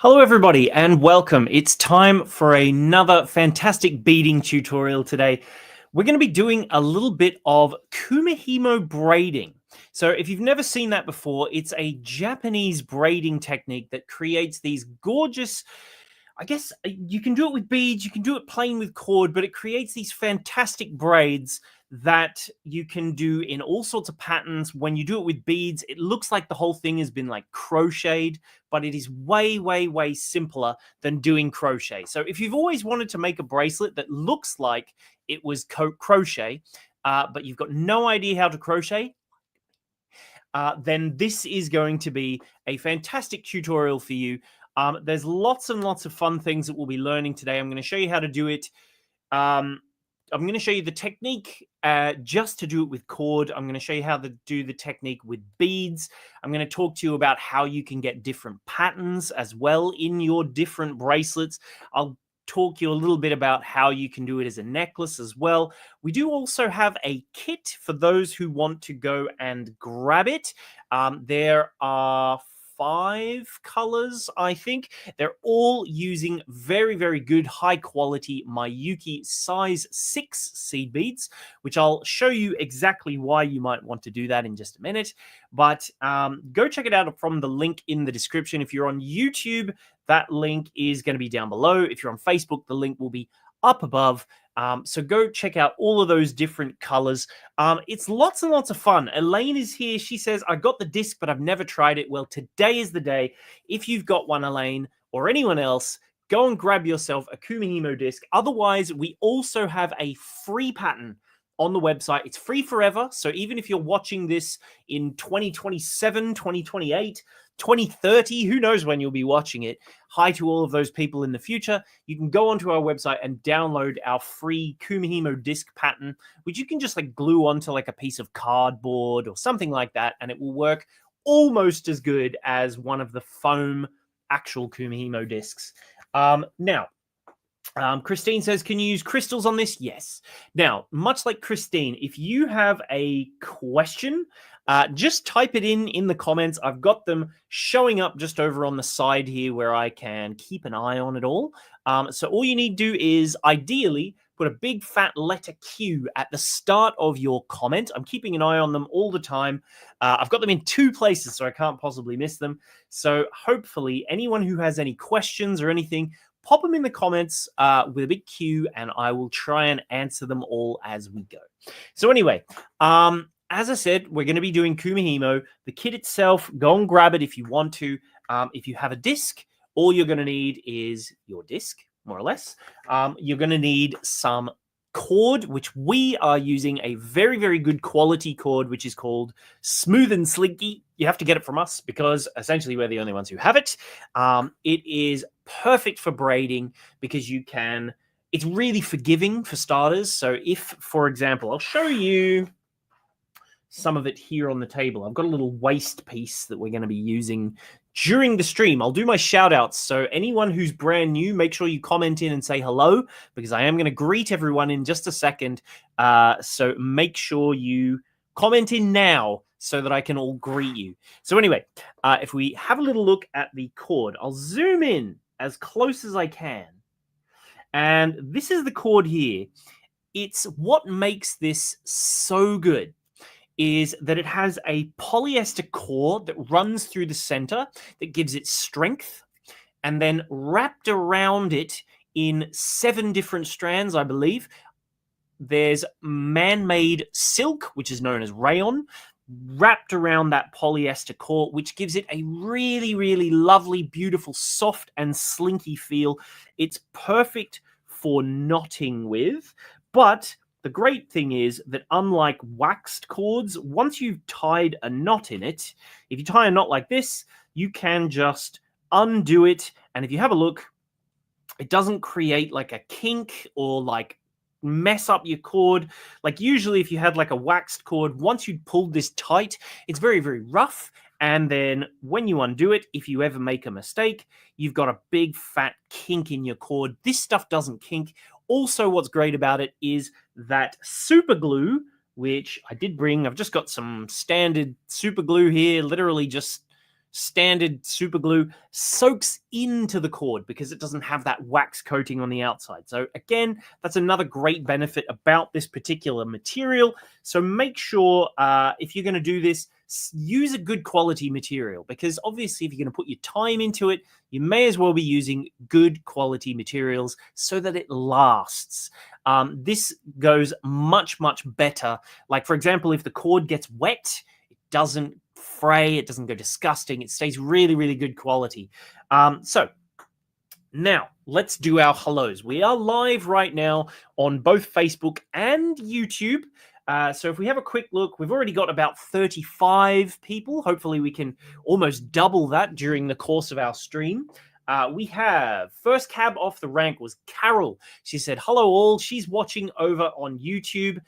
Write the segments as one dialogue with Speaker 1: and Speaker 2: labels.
Speaker 1: Hello everybody and welcome. It's time for another fantastic beading tutorial today. We're going to be doing a little bit of Kumihimo braiding. So if you've never seen that before, it's a Japanese braiding technique that creates these gorgeous, I guess you can do it with beads, you can do it plain with cord, but it creates these fantastic braids that you can do in all sorts of patterns. When you do it with beads, it looks like the whole thing has been like crocheted, but it is way, way, way simpler than doing crochet. So if you've always wanted to make a bracelet that looks like it was crochet, but you've got no idea how to crochet, then this is going to be a fantastic tutorial for you. There's lots and lots of fun things that we'll be learning today. I'm going to show you how to do it. I'm going to show you the technique just to do it with cord. I'm going to show you how to do the technique with beads. I'm going to talk to you about how you can get different patterns as well in your different bracelets. I'll talk to you a little bit about how you can do it as a necklace as well. We do also have a kit for those who want to go and grab it. There are 5 colors, I think. They're all using very, very good, high quality Miyuki size 6 seed beads, which I'll show you exactly why you might want to do that in just a minute. But go check it out from the link in the description. If you're on YouTube, that link is going to be down below. If you're on Facebook, the link will be up above. So go check out all of those different colors. It's lots and lots of fun. Elaine is here. She says, I got the disc, but I've never tried it. Well, today is the day. If you've got one, Elaine, or anyone else, go and grab yourself a Kumihimo disc. Otherwise, we also have a free pattern on the website. It's free forever. So even if you're watching this in 2027, 2028, 2030, who knows when you'll be watching it. Hi to all of those people in the future. You can go onto our website and download our free Kumihimo disc pattern, which you can just like glue onto like a piece of cardboard or something like that, and it will work almost as good as one of the foam actual Kumihimo discs. Christine says, can you use crystals on this? Yes. Now, much like Christine, if you have a question, just type it in the comments. I've got them showing up just over on the side here where I can keep an eye on it all. So all you need to do is ideally put a big fat letter Q at the start of your comment. I'm keeping an eye on them all the time. I've got them in 2 places, so I can't possibly miss them. So hopefully anyone who has any questions or anything, pop them in the comments with a big Q, and I will try and answer them all as we go. So anyway, as I said, we're going to be doing Kumihimo. The kit itself, go and grab it if you want to. If you have a disc, all you're going to need is your disc, more or less. You're going to need some cord, which we are using a very, very good quality cord, which is called Smooth and Slinky. You have to get it from us because essentially we're the only ones who have it. It is perfect for braiding because you can, it's really forgiving for starters. So if, for example, I'll show you some of it here on the table. I've got a little waist piece that we're going to be using during the stream. I'll do my shout outs. So anyone who's brand new, make sure you comment in and say hello, because I am going to greet everyone in just a second. So make sure you comment in now so that I can all greet you. So anyway, if we have a little look at the cord, I'll zoom in as close as I can. And this is the cord here. It's what makes this so good is that it has a polyester cord that runs through the center that gives it strength, and then wrapped around it in 7 different strands, I believe. There's man-made silk, which is known as rayon, wrapped around that polyester cord, which gives it a really, really lovely, beautiful, soft and slinky feel. It's perfect for knotting with, but the great thing is that unlike waxed cords, once you've tied a knot in it, if you tie a knot like this, you can just undo it. And if you have a look, it doesn't create like a kink or like mess up your cord. Like usually if you had like a waxed cord, once you pulled this tight, it's very, very rough. And then when you undo it, if you ever make a mistake, you've got a big fat kink in your cord. This stuff doesn't kink. Also, what's great about it is that super glue, which I did bring. I've just got some standard super glue here, literally just standard super glue soaks into the cord because it doesn't have that wax coating on the outside. So again, that's another great benefit about this particular material. So make sure if you're going to do this, use a good quality material, because obviously if you're going to put your time into it, you may as well be using good quality materials so that it lasts. This goes much, much better. Like, for example, if the cord gets wet, it doesn't fray, it doesn't go disgusting, it stays really, really good quality. So now let's do our hellos. We are live right now on both Facebook and YouTube. So if we have a quick look, we've already got about 35 people. Hopefully we can almost double that during the course of our stream. We have first cab off the rank was Carol. She said, hello all. She's watching over on YouTube.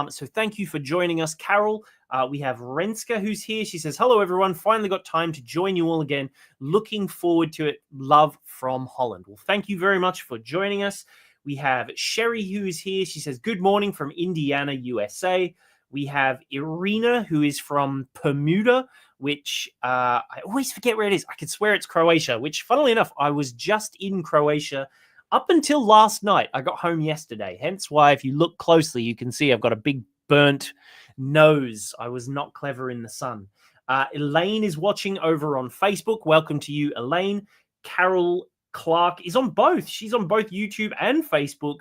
Speaker 1: So thank you for joining us, Carol. We have Renska who's here. She says, hello everyone. Finally got time to join you all again. Looking forward to it. Love from Holland. Well, thank you very much for joining us. We have Sherry who's here. She says, good morning from Indiana, USA. We have Irina who is from Bermuda, which I always forget where it is. I could swear it's Croatia, which funnily enough, I was just in Croatia up until last night. I got home yesterday. Hence why if you look closely, you can see I've got a big burnt nose. I was not clever in the sun. Elaine is watching over on Facebook. Welcome to you, Elaine. Carol Clark is on both. She's on both YouTube and Facebook.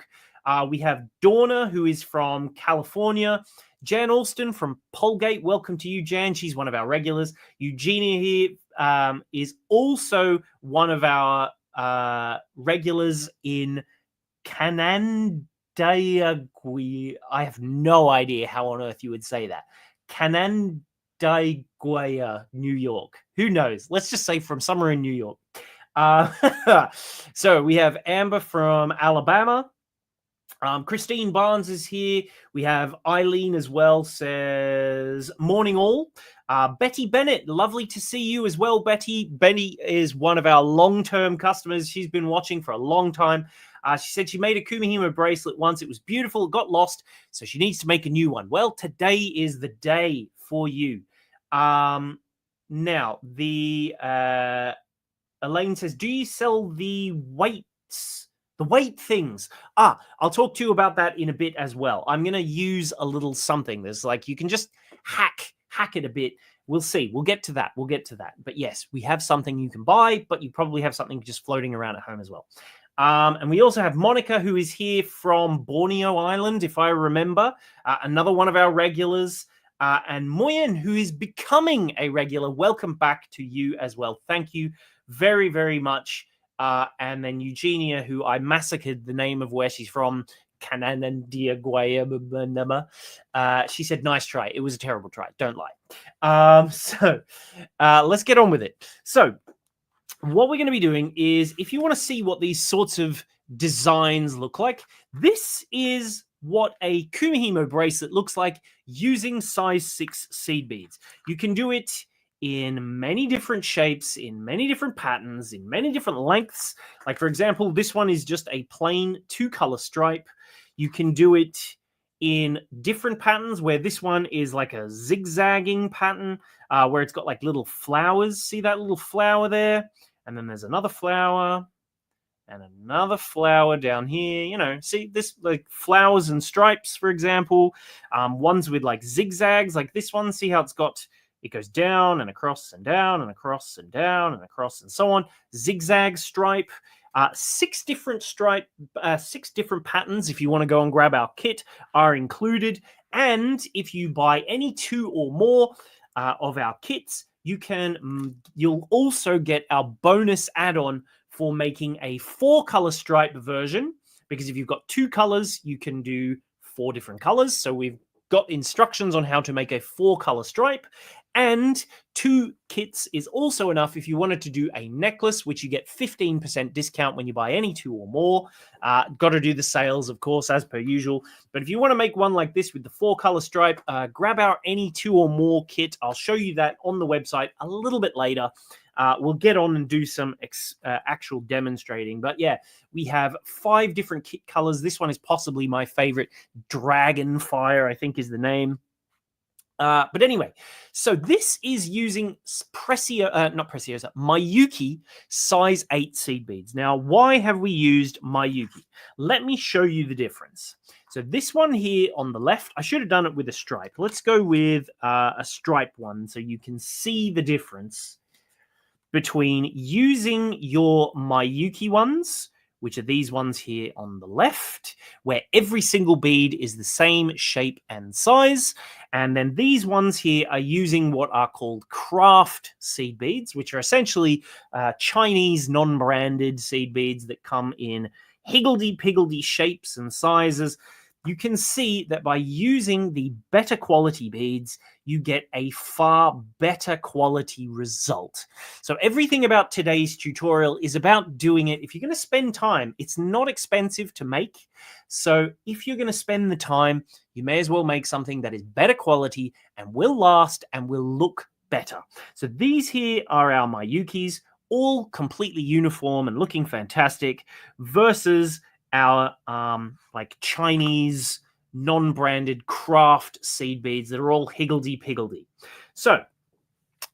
Speaker 1: We have Donna, who is from California. Jan Alston from Polgate. Welcome to you, Jan. She's one of our regulars. Eugenia here is also one of our regulars in Canandaigua. I have no idea how on earth you would say that. Canandaigua, New York. Who knows? Let's just say from somewhere in New York. So we have Amber from Alabama. Christine Barnes is here. We have Eileen as well, says, morning all. Betty Bennett, lovely to see you as well, Betty. Betty is one of our long-term customers. She's been watching for a long time. She said she made a Kumihimo bracelet once. It was beautiful. It got lost, so she needs to make a new one. Well, today is the day for you. Now, Elaine says, do you sell the weights? The weight things. I'll talk to you about that in a bit as well. I'm going to use a little something. There's like, you can just hack it a bit. We'll see. We'll get to that. But yes, we have something you can buy, but you probably have something just floating around at home as well. And we also have Monica, who is here from Borneo Island, if I remember, another one of our regulars. And Moyen, who is becoming a regular. Welcome back to you as well. Thank you very, very much. And then Eugenia, who I massacred the name of where she's from, Canandaigua. She said, nice try. It was a terrible try. Don't lie. So let's get on with it. So what we're going to be doing is, if you want to see what these sorts of designs look like, this is what a Kumihimo bracelet looks like using size 6 seed beads. You can do it in many different shapes, in many different patterns, in many different lengths. Like, for example, this one is just a plain 2-color stripe. You can do it in different patterns, where this one is like a zigzagging pattern, where it's got like little flowers. See that little flower there? And then there's another flower and another flower down here. You know, see this, like flowers and stripes, for example. Ones with like zigzags, like this one. See how it's got, it goes down and across and down and across and down and across and so on. Zigzag stripe. 6 different patterns, if you want to go and grab our kit, are included. And if you buy any 2 or more of our kits, you'll also get our bonus add-on for making a 4-color stripe version. Because if you've got 2 colors, you can do 4 different colors. So we've got instructions on how to make a 4-color stripe. And 2 kits is also enough if you wanted to do a necklace, which you get 15% discount when you buy any 2 or more. Got to do the sales, of course, as per usual. But if you want to make one like this with the 4-color stripe, grab our any 2 or more kit. I'll show you that on the website a little bit later. We'll get on and do some actual demonstrating. But yeah, we have 5 different kit colors. This one is possibly my favorite. Dragonfire, I think, is the name. But anyway, so this is using Miyuki size 8 seed beads. Now, why have we used Miyuki? Let me show you the difference. So this one here on the left, I should have done it with a stripe. Let's go with a stripe one so you can see the difference between using your Miyuki ones, which are these ones here on the left, where every single bead is the same shape and size. And then these ones here are using what are called craft seed beads, which are essentially Chinese non-branded seed beads that come in higgledy-piggledy shapes and sizes. You can see that by using the better quality beads, you get a far better quality result. So everything about today's tutorial is about doing it. If you're going to spend time, it's not expensive to make. So if you're going to spend the time, you may as well make something that is better quality and will last and will look better. So these here are our Miyukis, all completely uniform and looking fantastic, versus our like Chinese non-branded craft seed beads that are all higgledy-piggledy. So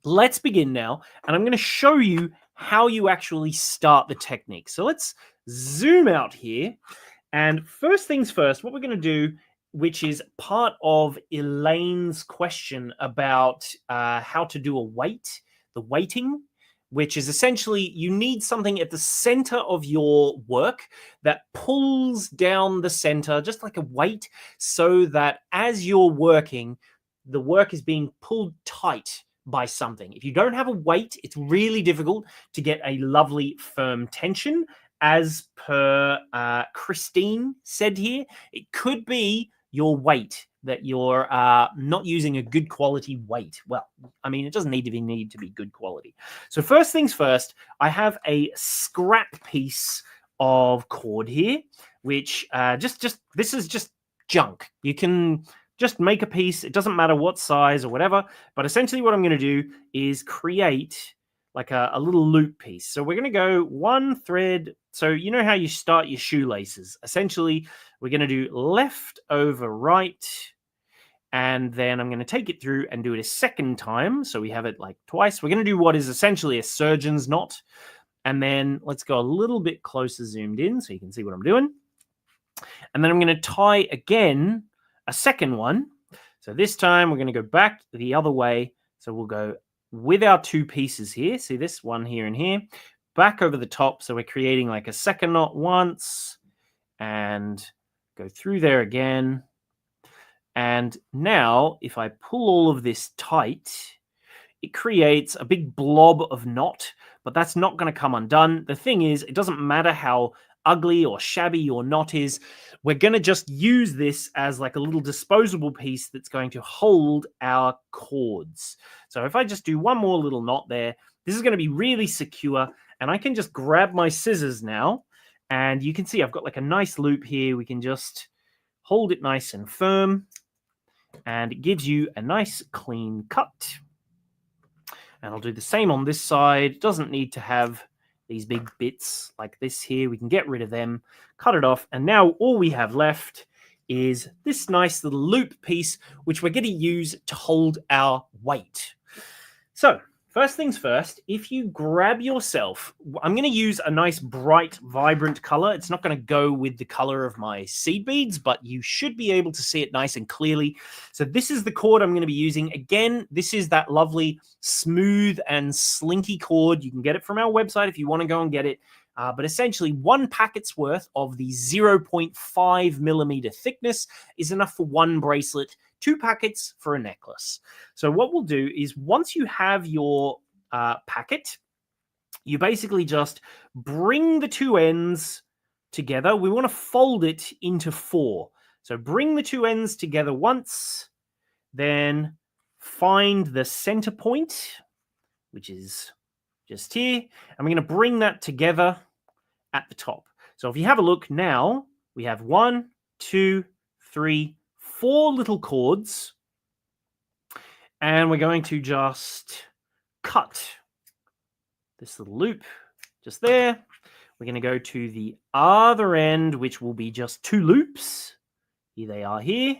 Speaker 1: let's begin now, and I'm going to show you how you actually start the technique. So let's zoom out here, and first things first, what we're going to do, which is part of Elaine's question about how to do a weight, the weighting, which is essentially you need something at the center of your work that pulls down the center, just like a weight, so that as you're working, the work is being pulled tight by something. If you don't have a weight, it's really difficult to get a lovely firm tension. As per Christine said here, it could be your weight, that you're not using a good quality weight. Well, I mean, it doesn't need to be good quality. So first things first, I have a scrap piece of cord here, which this is just junk. You can just make a piece. It doesn't matter what size or whatever, but essentially what I'm going to do is create like a little loop piece. So we're going to go one thread. So you know how you start your shoelaces. Essentially, we're going to do left over right, and then I'm going to take it through and do it a second time. So we have it like twice. We're going to do what is essentially a surgeon's knot. And then let's go a little bit closer zoomed in so you can see what I'm doing. And then I'm going to tie again a second one. So this time we're going to go back the other way. So we'll go with our two pieces here. See this one here and here. Back over the top. So we're creating like a second knot once and go through there again. And now if I pull all of this tight, it creates a big blob of knot, but that's not going to come undone. The thing is, it doesn't matter how ugly or shabby your knot is. We're going to just use this as like a little disposable piece that's going to hold our cords. So if I just do one more little knot there, this is going to be really secure, and I can just grab my scissors now, and you can see I've got like a nice loop here. We can just hold it nice and firm, and it gives you a nice clean cut. And I'll do the same on this side. Doesn't need to have these big bits like this here. We can get rid of them, cut it off, and now all we have left is this nice little loop piece, which we're going to use to hold our weight. So first things first, if you grab yourself, I'm going to use a nice bright, vibrant color. It's not going to go with the color of my seed beads, but you should be able to see it nice and clearly. So this is the cord I'm going to be using. Again, this is that lovely smooth and slinky cord. You can get it from our website if you want to go and get it. But essentially, one packet's worth of the 0.5 millimeter thickness is enough for one bracelet, 2 packets for a necklace. So what we'll do is once you have your packet, you basically just bring the two ends together. We want to fold it into 4. So bring the two ends together once, then find the center point, which is just here, and we're going to bring that together at the top. So if you have a look now, we have 1, 2, 3, 4 little cords, and we're going to just cut this little loop just there. We're going to go to the other end, which will be just 2 loops. Here they are here,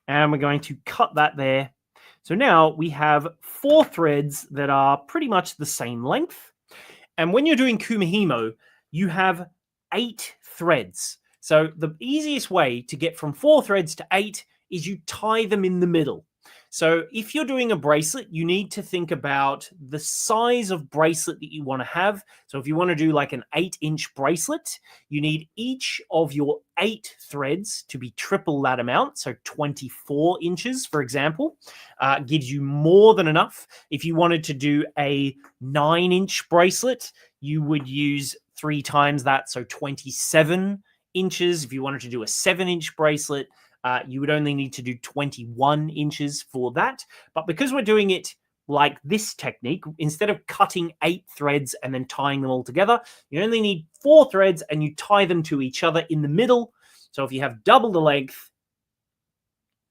Speaker 1: and we're going to cut that there. So now we have 4 threads that are pretty much the same length. And when you're doing Kumihimo, you have 8 threads. So the easiest way to get from 4 threads to 8 is you tie them in the middle. So if you're doing a bracelet, you need to think about the size of bracelet that you want to have. So if you want to do like an 8-inch bracelet, you need each of your 8 threads to be triple that amount. So 24 inches, for example, gives you more than enough. If you wanted to do a 9-inch bracelet, you would use 3 times that, so 27 inches. If you wanted to do a 7-inch bracelet, you would only need to do 21 inches for that. But because we're doing it like this technique, instead of cutting 8 threads and then tying them all together, you only need 4 threads and you tie them to each other in the middle. So if you have double the length,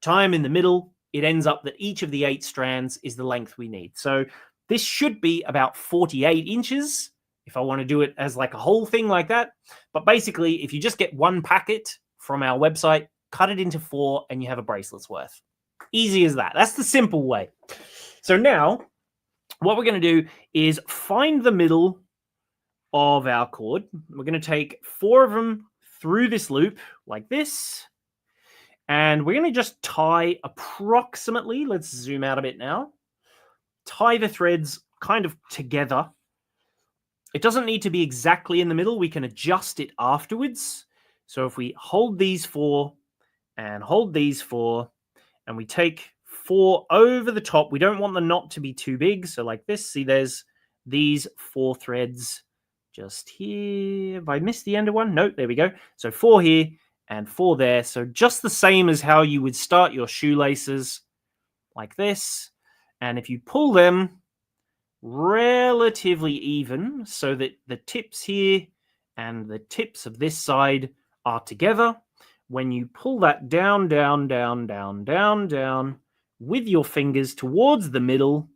Speaker 1: tie them in the middle, it ends up that each of the 8 strands is the length we need. So this should be about 48 inches if I want to do it as like a whole thing like that. But basically, if you just get one packet from our website, cut it into 4, and you have a bracelet's worth. Easy as that. That's the simple way. So now, what we're going to do is find the middle of our cord. We're going to take 4 of them through this loop, like this. And we're going to just tie approximately, let's zoom out a bit now, tie the threads kind of together. It doesn't need to be exactly in the middle. We can adjust it afterwards. So if we hold these 4 and hold these 4, and we take 4 over the top. We don't want the knot to be too big. So like this, see, there's these 4 threads just here. Have I missed the end of one? No, there we go. So 4 here and 4 there. So just the same as how you would start your shoelaces, like this. And if you pull them relatively even so that the tips here and the tips of this side are together, when you pull that down, down, down, down, down, down with your fingers towards the middle,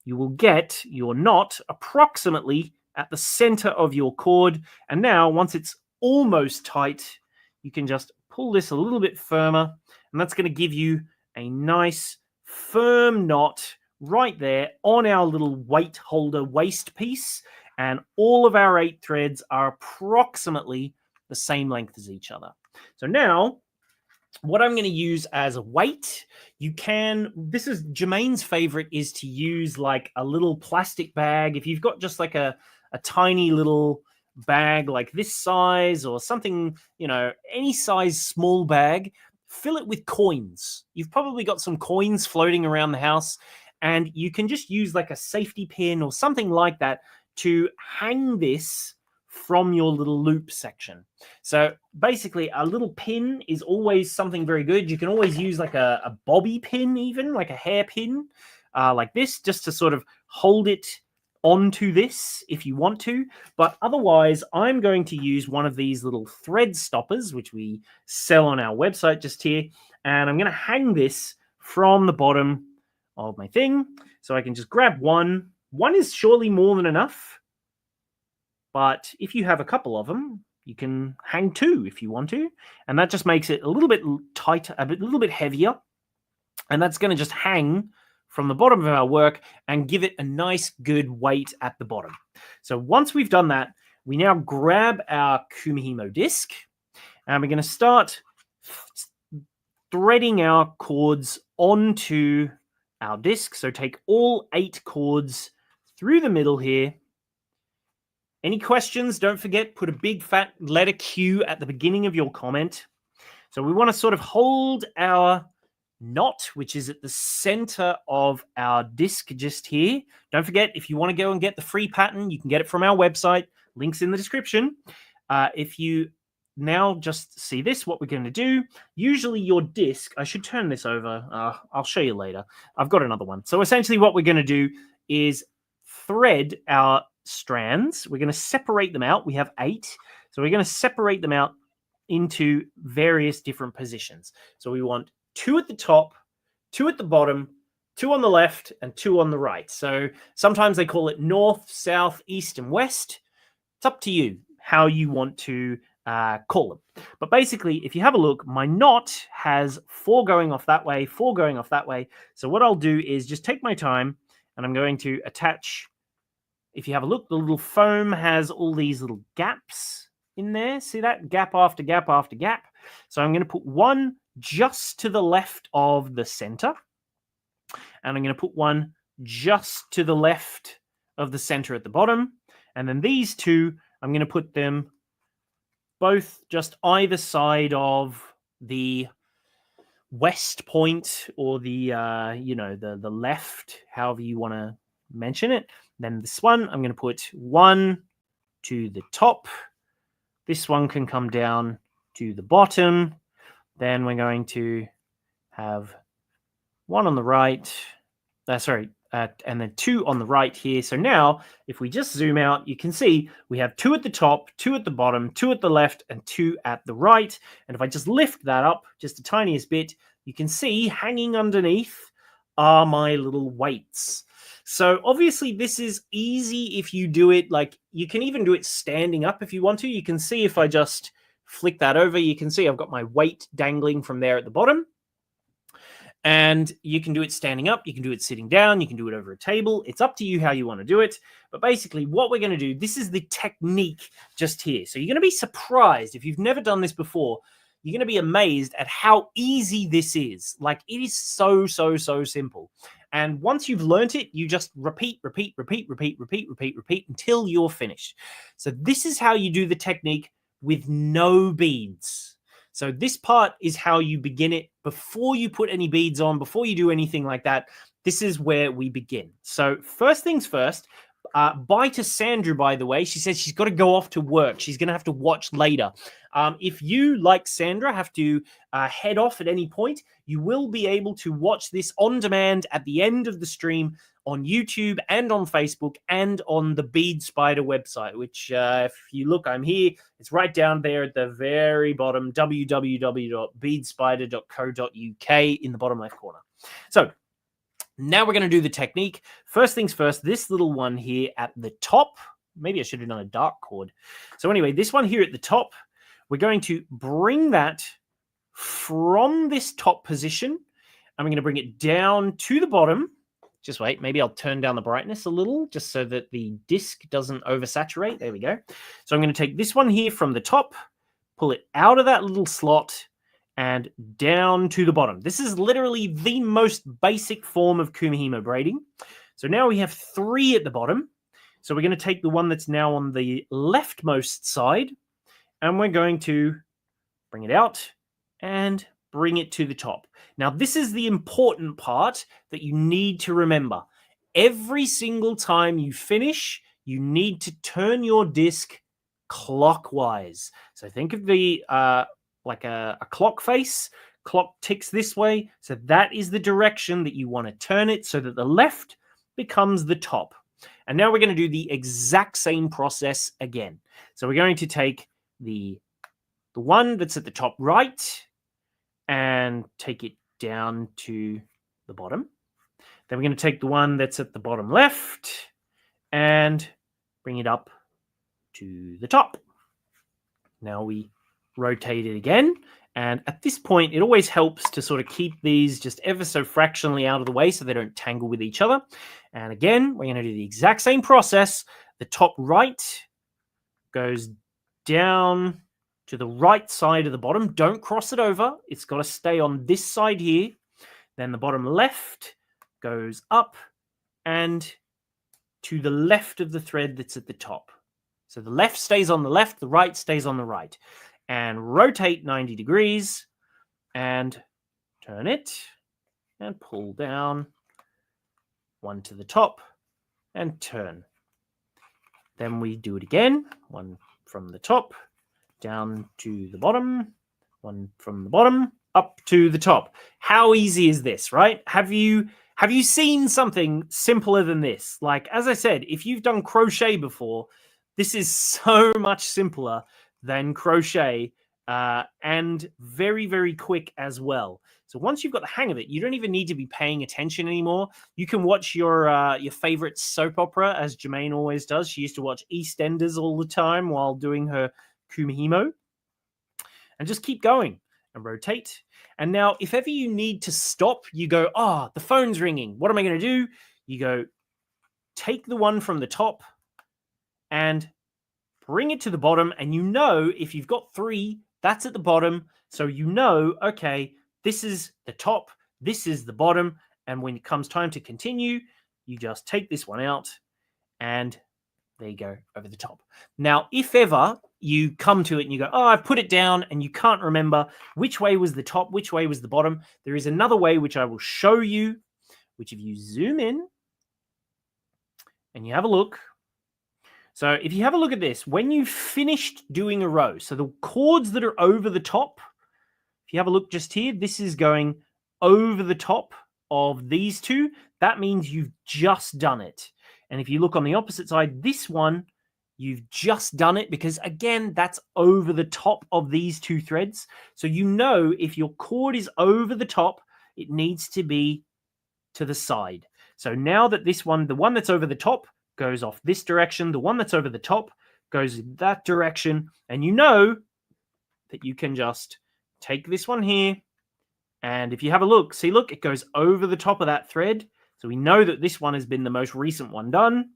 Speaker 1: you will get your knot approximately at the center of your cord. And now, once it's almost tight, you can just pull this a little bit firmer, and that's going to give you a nice firm knot right there on our little weight holder waist piece. And all of our 8 threads are approximately the same length as each other. So now, what I'm going to use as a weight, this is Jermaine's favorite, is to use like a little plastic bag. If you've got just like a tiny little bag like this size or something, any size small bag, fill it with coins. You've probably got some coins floating around the house, and you can just use like a safety pin or something like that to hang this from your little loop section. So basically, a little pin is always something very good. You can always use like a bobby pin, even like a hair pin, like this, just to sort of hold it onto this if you want to. But otherwise, I'm going to use one of these little thread stoppers, which we sell on our website just here. And I'm going to hang this from the bottom of my thing. So I can just grab one. One is surely more than enough. But if you have a couple of them, you can hang 2 if you want to. And that just makes it a little bit tighter, a little bit heavier. And that's going to just hang from the bottom of our work and give it a nice, good weight at the bottom. So once we've done that, we now grab our Kumihimo disc. And we're going to start threading our cords onto our disc. So take all 8 cords through the middle here. Any questions? Don't forget, put a big fat letter Q at the beginning of your comment. So we want to sort of hold our knot, which is at the center of our disc just here. Don't forget, if you want to go and get the free pattern, you can get it from our website. Links in the description. If you now just see this, what we're going to do, usually your disc, I should turn this over. I'll show you later. I've got another one. So essentially what we're going to do is thread our strands. We're going to separate them out. We have 8. So we're going to separate them out into various different positions. So we want 2 at the top, 2 at the bottom, 2 on the left, and 2 on the right. So sometimes they call it north, south, east, and west. It's up to you how you want to call them. But basically, if you have a look, my knot has 4 going off that way, 4 going off that way. So what I'll do is just take my time, and I'm going to attach. If you have a look, the little foam has all these little gaps in there. See that? Gap after gap after gap. So I'm going to put one just to the left of the center. And I'm going to put one just to the left of the center at the bottom. And then these two, I'm going to put them both just either side of the west point, or the the left, however you want to mention it. Then this one, I'm going to put one to the top. This one can come down to the bottom. Then we're going to have one on the right. And then 2 on the right here. So now, if we just zoom out, you can see we have 2 at the top, 2 at the bottom, 2 at the left, and 2 at the right. And if I just lift that up just the tiniest bit, you can see hanging underneath are my little weights. So obviously this is easy if you do it, like you can even do it standing up if you want to. You can see if I just flick that over, you can see I've got my weight dangling from there at the bottom. And you can do it standing up, you can do it sitting down, you can do it over a table. It's up to you how you want to do it. But basically what we're going to do, this is the technique just here. So you're going to be surprised if you've never done this before. You're going to be amazed at how easy this is. Like, it is so simple. And once you've learnt it, you just repeat until you're finished. So this is how you do the technique with no beads. So this part is how you begin it before you put any beads on, before you do anything like that. This is where we begin. So first things first, bye to Sandra, by the way. She says she's got to go off to work. She's going to have to watch later. If you, like Sandra, have to head off at any point, you will be able to watch this on demand at the end of the stream on YouTube and on Facebook and on the Bead Spider website, which if you look, I'm here. It's right down there at the very bottom, www.beadspider.co.uk in the bottom left corner. So now we're going to do the technique. First things first, this little one here at the top, maybe I should have done a dark cord. So anyway, this one here at the top, we're going to bring that from this top position, and we're going to bring it down to the bottom. Just wait, maybe I'll turn down the brightness a little just so that the disc doesn't oversaturate. There we go. So I'm going to take this one here from the top, pull it out of that little slot, and down to the bottom. This is literally the most basic form of Kumihimo braiding. So now we have 3 at the bottom. So we're going to take the one that's now on the leftmost side, and we're going to bring it out and bring it to the top. Now, this is the important part that you need to remember. Every single time you finish, you need to turn your disc clockwise. So think of the like a clock face. Clock ticks this way. So that is the direction that you want to turn it, so that the left becomes the top. And now we're going to do the exact same process again. So we're going to take the one that's at the top right and take it down to the bottom. Then we're going to take the one that's at the bottom left and bring it up to the top. Now we rotate it again. And at this point, it always helps to sort of keep these just ever so fractionally out of the way so they don't tangle with each other. And again, we're going to do the exact same process. The top right goes down to the right side of the bottom. Don't cross it over. It's got to stay on this side here. Then the bottom left goes up and to the left of the thread that's at the top. So the left stays on the left, the right stays on the right. And rotate 90 degrees and turn it and pull down, one to the top and turn. Then we do it again, one from the top down to the bottom, one from the bottom up to the top. How easy is this, right? Have you seen something simpler than this? Like, as I said, if you've done crochet before, this is so much simpler than crochet and very, very quick as well. So once you've got the hang of it, you don't even need to be paying attention anymore. You can watch your favorite soap opera, as Jermaine always does. She used to watch EastEnders all the time while doing her Kumihimo. and just keep going and rotate. And now if ever you need to stop, you go, oh, the phone's ringing. What am I going to do? You go, take the one from the top and bring it to the bottom. And you know, if you've got 3, that's at the bottom. So you know, okay, this is the top, this is the bottom. And when it comes time to continue, you just take this one out and there you go, over the top. Now, if ever you come to it and you go, oh, I've put it down and you can't remember which way was the top, which way was the bottom, there is another way which I will show you, which if you zoom in and you have a look. So if you have a look at this, when you've finished doing a row, so the cords that are over the top, if you have a look just here, this is going over the top of these 2. That means you've just done it. And if you look on the opposite side, this one, you've just done it because, again, that's over the top of these 2 threads. So you know if your cord is over the top, it needs to be to the side. So now that this one, the one that's over the top, goes off this direction, the one that's over the top goes in that direction, and you know that you can just take this one here, and if you have a look, see, look, it goes over the top of that thread. So we know that this one has been the most recent one done.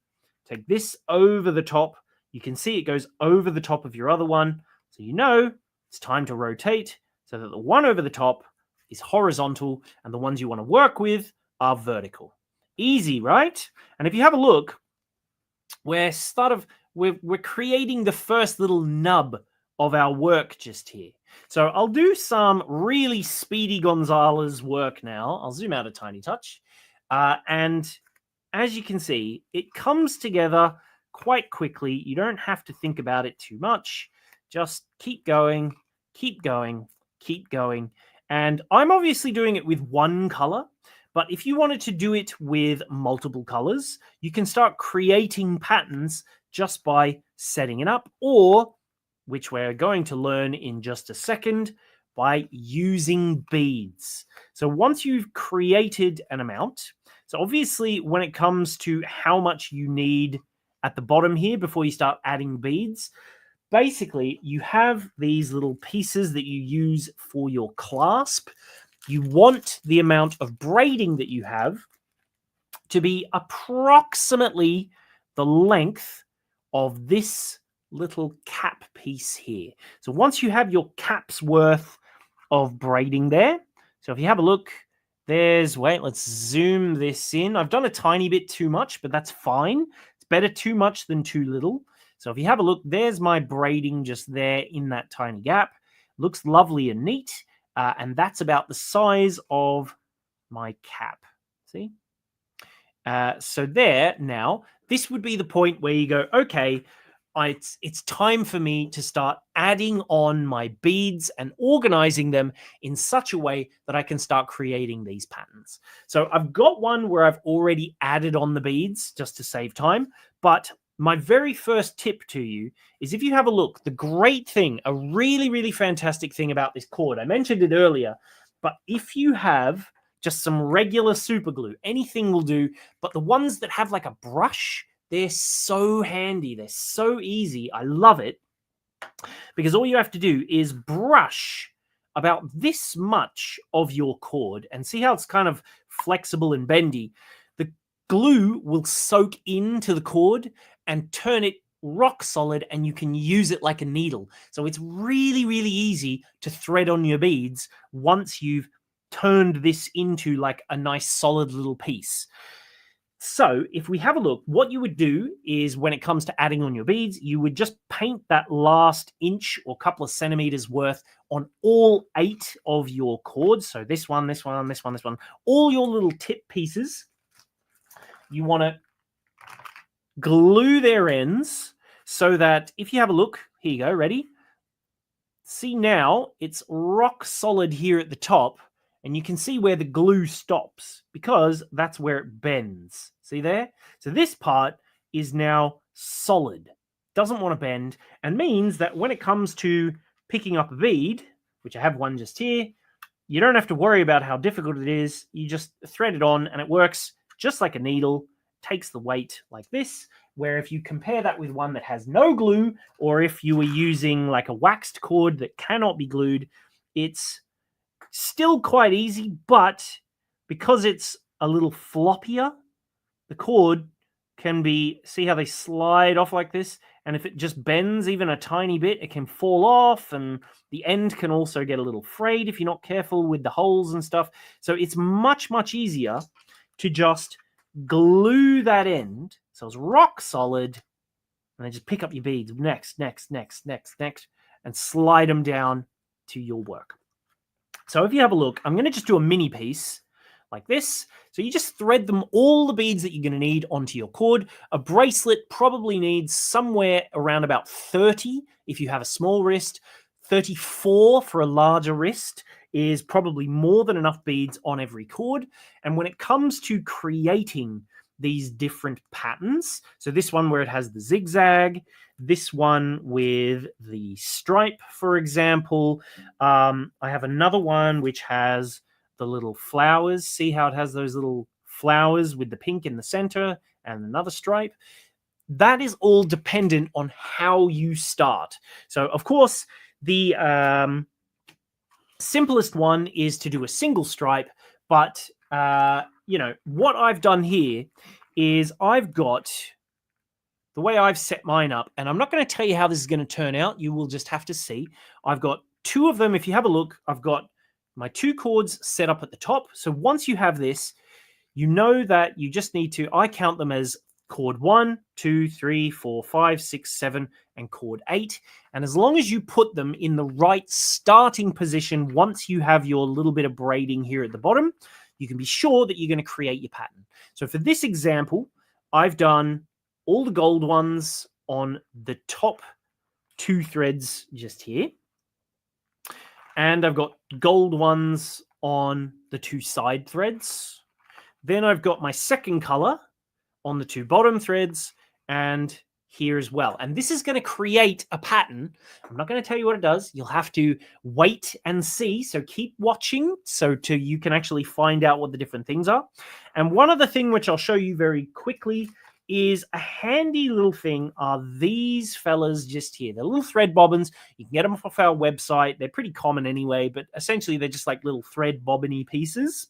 Speaker 1: Take this over the top. You can see it goes over the top of your other one. So you know it's time to rotate so that the one over the top is horizontal and the ones you want to work with are vertical. Easy, right? And if you have a look, we're creating the first little nub of our work just here. So I'll do some really speedy Gonzalez work now. I'll zoom out a tiny touch. And as you can see, it comes together quite quickly. You don't have to think about it too much. Just keep going, keep going, keep going. And I'm obviously doing it with one color. But if you wanted to do it with multiple colors, you can start creating patterns just by setting it up, or, which we're going to learn in just a second, by using beads. So once you've created an amount, so obviously when it comes to how much you need at the bottom here before you start adding beads, basically you have these little pieces that you use for your clasp. You want the amount of braiding that you have to be approximately the length of this little cap piece here. So once you have your cap's worth of braiding there, so if you have a look, there's, wait, let's zoom this in. I've done a tiny bit too much, but that's fine. It's better too much than too little. So if you have a look, there's my braiding just there in that tiny gap. Looks lovely and neat. And that's about the size of my cap. See? So there, now, this would be the point where you go, okay, it's time for me to start adding on my beads and organizing them in such a way that I can start creating these patterns. So I've got one where I've already added on the beads just to save time, but my very first tip to you is, if you have a look, the great thing, a really, really fantastic thing about this cord, I mentioned it earlier, but if you have just some regular super glue, anything will do, but the ones that have like a brush, they're so handy. They're so easy. I love it because all you have to do is brush about this much of your cord and see how it's kind of flexible and bendy. The glue will soak into the cord and turn it rock solid, and you can use it like a needle. So it's really, really easy to thread on your beads once you've turned this into like a nice solid little piece. So if we have a look, what you would do is, when it comes to adding on your beads, you would just paint that last inch or couple of centimeters worth on all 8 of your cords. So this one, this one, this one, this one, all your little tip pieces. You want to glue their ends so that if you have a look, here you go, ready? See, now it's rock solid here at the top, and you can see where the glue stops because that's where it bends. See there? So this part is now solid, doesn't want to bend, and means that when it comes to picking up a bead, which I have one just here, you don't have to worry about how difficult it is. You just thread it on and it works just like a needle, takes the weight like this, where if you compare that with one that has no glue, or if you were using like a waxed cord that cannot be glued, it's still quite easy, but because it's a little floppier, the cord can be, see how they slide off like this? And if it just bends even a tiny bit, it can fall off, and the end can also get a little frayed if you're not careful with the holes and stuff. So it's much, much easier to just glue that end so it's rock solid, and then just pick up your beads next, and slide them down to your work. So if you have a look, I'm going to just do a mini piece like this. So you just thread them, all the beads that you're going to need, onto your cord. A bracelet probably needs somewhere around about 30 if you have a small wrist. 34 for a larger wrist is probably more than enough beads on every cord. And when it comes to creating these different patterns, so this one where it has the zigzag, this one with the stripe, for example, I have another one which has the little flowers. See how it has those little flowers with the pink in the center and another stripe? That is all dependent on how you start. So, of course, the simplest one is to do a single stripe, but you know, what I've done here is I've got the way I've set mine up, and I'm not going to tell you how this is going to turn out. You will just have to see. I've got two of them. If you have a look, I've got my two cords set up at the top. So once you have this, you know that you just need to, I count them as cord 1, 2, 3, 4, 5, 6, 7, and cord 8. And as long as you put them in the right starting position, once you have your little bit of braiding here at the bottom, you can be sure that you're going to create your pattern. So for this example, I've done all the gold ones on the top two threads just here. And I've got gold ones on the two side threads. Then I've got my second color on the two bottom threads and here as well. And this is going to create a pattern. I'm not going to tell you what it does. You'll have to wait and see. So keep watching so you can actually find out what the different things are. And one other thing which I'll show you very quickly is a handy little thing are these fellas just here. They're little thread bobbins. You can get them off our website. They're pretty common anyway, but essentially they're just like little thread bobbiny pieces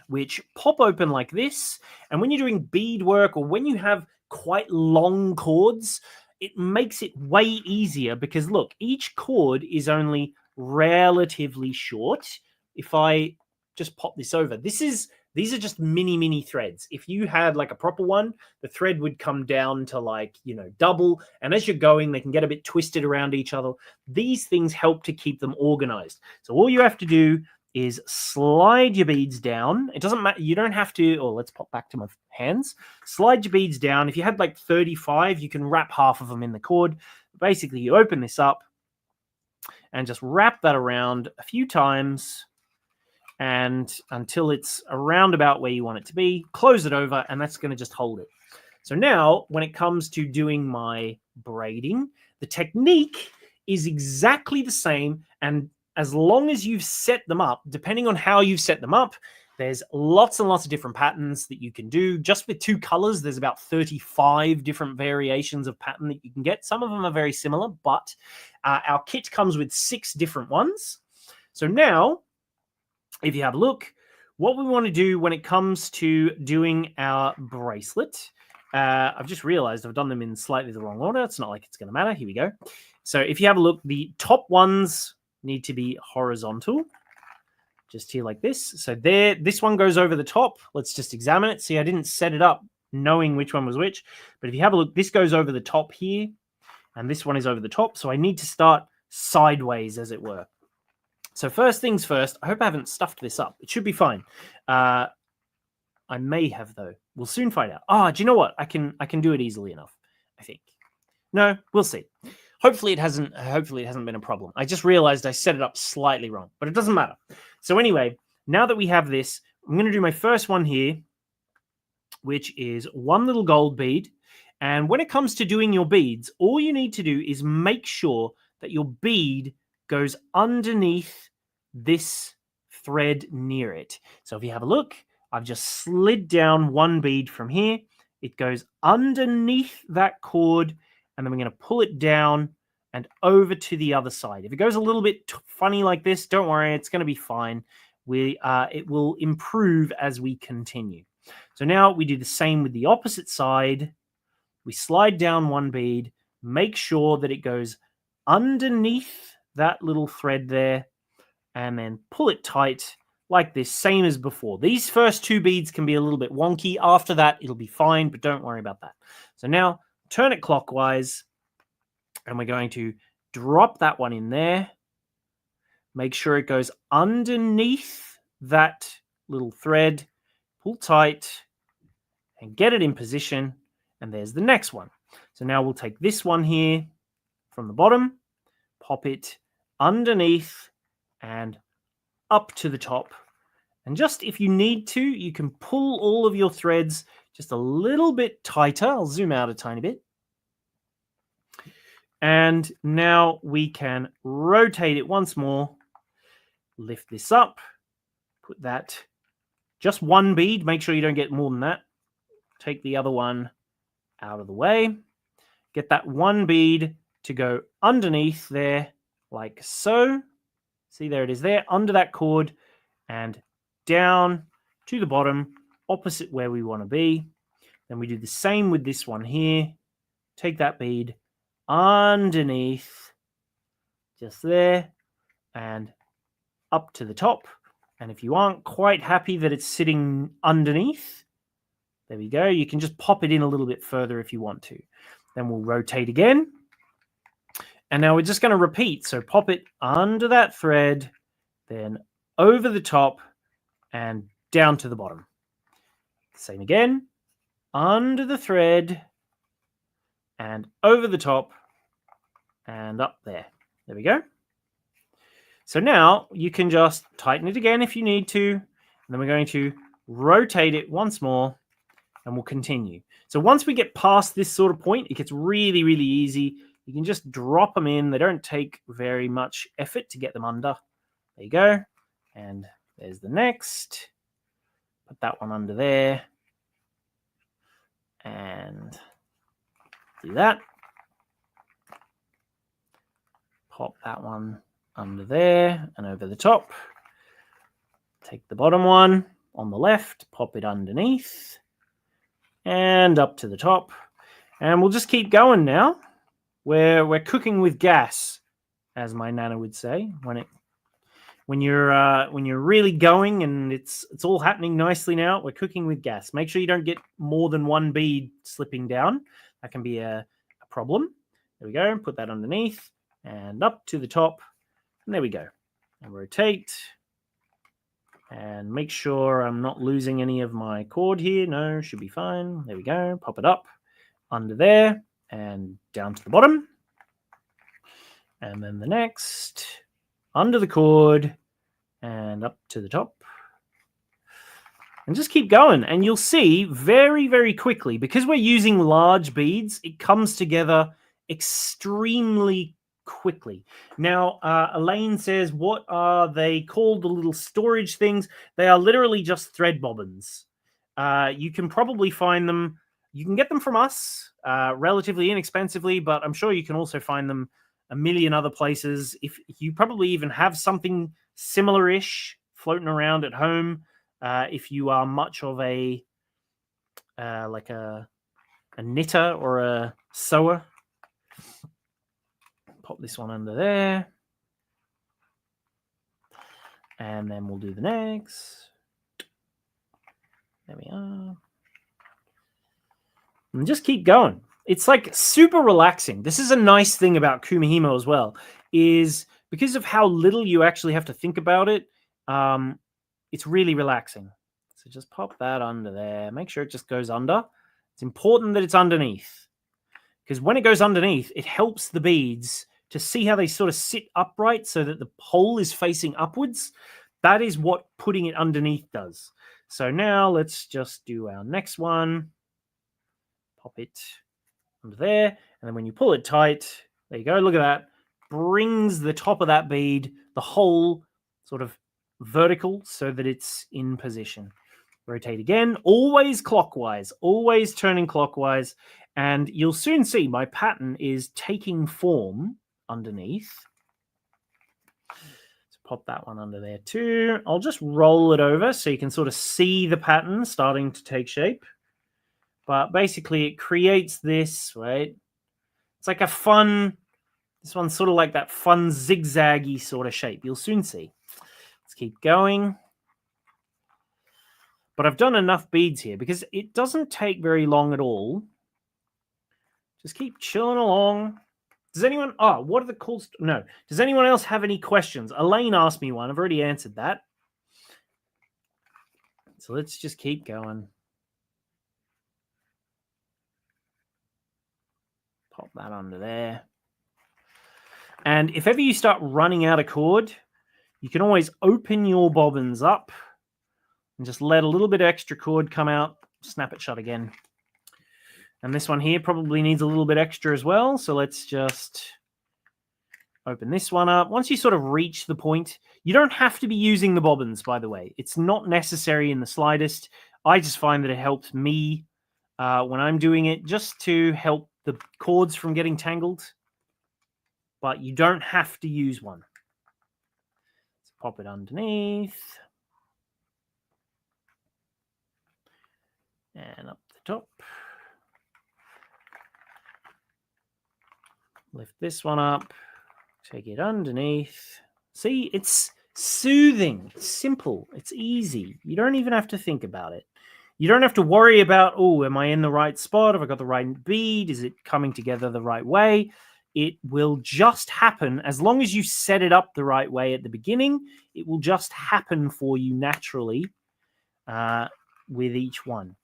Speaker 1: which pop open like this. And when you're doing bead work or when you have quite long cords, it makes it way easier because look, each cord is only relatively short. If I just pop this over, these are just mini threads. If you had like a proper one, the thread would come down to like, you know, double. And as you're going, they can get a bit twisted around each other. These things help to keep them organized. So all you have to do is slide your beads down. It doesn't matter. You don't have to, or let's pop back to my hands. Slide your beads down. If you had like 35, you can wrap half of them in the cord. Basically, you open this up and just wrap that around a few times and until it's around about where you want it to be, close it over, and that's going to just hold it. So now, when it comes to doing my braiding, the technique is exactly the same, and as long as you've set them up, depending on how you've set them up, there's lots and lots of different patterns that you can do. Just with two colors, there's about 35 different variations of pattern that you can get. Some of them are very similar, but our kit comes with 6 different ones. So now, if you have a look, what we want to do when it comes to doing our bracelet, I've just realized I've done them in slightly the wrong order. It's not like it's going to matter. Here we go. So if you have a look, the top ones need to be horizontal, just here like this. So there, this one goes over the top. Let's just examine it. See, I didn't set it up knowing which one was which, but if you have a look, this goes over the top here, and this one is over the top. So I need to start sideways, as it were. So first things first, I hope I haven't stuffed this up. It should be fine. I may have, though. We'll soon find out. Ah, do you know what? I can do it easily enough, I think. No, we'll see. Hopefully it hasn't been a problem. I just realized I set it up slightly wrong, but it doesn't matter. So anyway, now that we have this, I'm going to do my first one here, which is one little gold bead. And when it comes to doing your beads, all you need to do is make sure that your bead goes underneath this thread near it. So if you have a look, I've just slid down one bead from here, it goes underneath that cord, and then we're going to pull it down and over to the other side. If it goes a little bit funny like this, don't worry, it's going to be fine. It will improve as we continue. So now we do the same with the opposite side. We slide down one bead, make sure that it goes underneath that little thread there, and then pull it tight like this, same as before. These first two beads can be a little bit wonky. After that, it'll be fine, but don't worry about that. So now turn it clockwise, and we're going to drop that one in there. Make sure it goes underneath that little thread, pull tight, and get it in position. And there's the next one. So now we'll take this one here from the bottom, pop it underneath and up to the top. And just if you need to, you can pull all of your threads just a little bit tighter. I'll zoom out a tiny bit. And now we can rotate it once more, lift this up, put that, just one bead, make sure you don't get more than that. Take the other one out of the way, get that one bead to go underneath there, like so. See, there it is there, under that cord, and down to the bottom, opposite where we want to be. Then we do the same with this one here. Take that bead underneath, just there, and up to the top. And if you aren't quite happy that it's sitting underneath, there we go. You can just pop it in a little bit further if you want to. Then we'll rotate again. And now we're just going to repeat. So pop it under that thread, then over the top and down to the bottom. Same again. Under the thread and over the top and up there. There we go. So now you can just tighten it again if you need to. And then we're going to rotate it once more. And we'll continue. So once we get past this sort of point, it gets really, really easy. You can just drop them in. They don't take very much effort to get them under. There you go. And there's the next. Put that one under there. And do that. Pop that one under there and over the top. Take the bottom one on the left, pop it underneath. And up to the top, and we'll just keep going now. We're cooking with gas, as my nana would say. When you're really going and it's all happening nicely now, we're cooking with gas. Make sure you don't get more than one bead slipping down. That can be a problem. There we go. Put that underneath and up to the top, and there we go. And rotate. And make sure I'm not losing any of my cord here. No, should be fine. There we go. Pop it up under there and down to the bottom. And then the next, under the cord and up to the top. And just keep going. And you'll see very, very quickly, because we're using large beads, it comes together extremely quickly. Now, Elaine says, what are they called? The little storage things. They are literally just thread bobbins. You can probably find them. You can get them from us relatively inexpensively, but I'm sure you can also find them a million other places. If you probably even have something similar-ish floating around at home, if you are much of a like a knitter or a sewer. Pop this one under there. And then we'll do the next. There we are. And just keep going. It's like super relaxing. This is a nice thing about Kumihimo as well, is because of how little you actually have to think about it, it's really relaxing. So just pop that under there. Make sure it just goes under. It's important that it's underneath, because when it goes underneath, it helps the beads to see how they sort of sit upright so that the pole is facing upwards. That is what putting it underneath does. So now let's just do our next one. Pop it under there. And then when you pull it tight, there you go. Look at that. Brings the top of that bead, the whole sort of vertical, so that it's in position. Rotate again, always clockwise, always turning clockwise. And you'll soon see my pattern is taking form underneath. So pop that one under there too. I'll just roll it over so you can sort of see the pattern starting to take shape. But basically it creates this, right? It's like a fun, this one's sort of like that fun zigzaggy sort of shape. You'll soon see. Let's keep going. But I've done enough beads here because it doesn't take very long at all. Just keep chilling along. Does anyone... Oh, what are the cool... No. Does anyone else have any questions? Elaine asked me one. I've already answered that. So let's just keep going. Pop that under there. And if ever you start running out of cord, you can always open your bobbins up and just let a little bit of extra cord come out, snap it shut again. And this one here probably needs a little bit extra as well. So let's just open this one up. Once you sort of reach the point, you don't have to be using the bobbins, by the way. It's not necessary in the slightest. I just find that it helps me when I'm doing it just to help the cords from getting tangled. But you don't have to use one. Let's pop it underneath. And up the top. Lift this one up. Take it underneath. See, it's soothing. It's simple. It's easy. You don't even have to think about it. You don't have to worry about, oh, am I in the right spot? Have I got the right bead? Is it coming together the right way? It will just happen. As long as you set it up the right way at the beginning, it will just happen for you naturally with each one.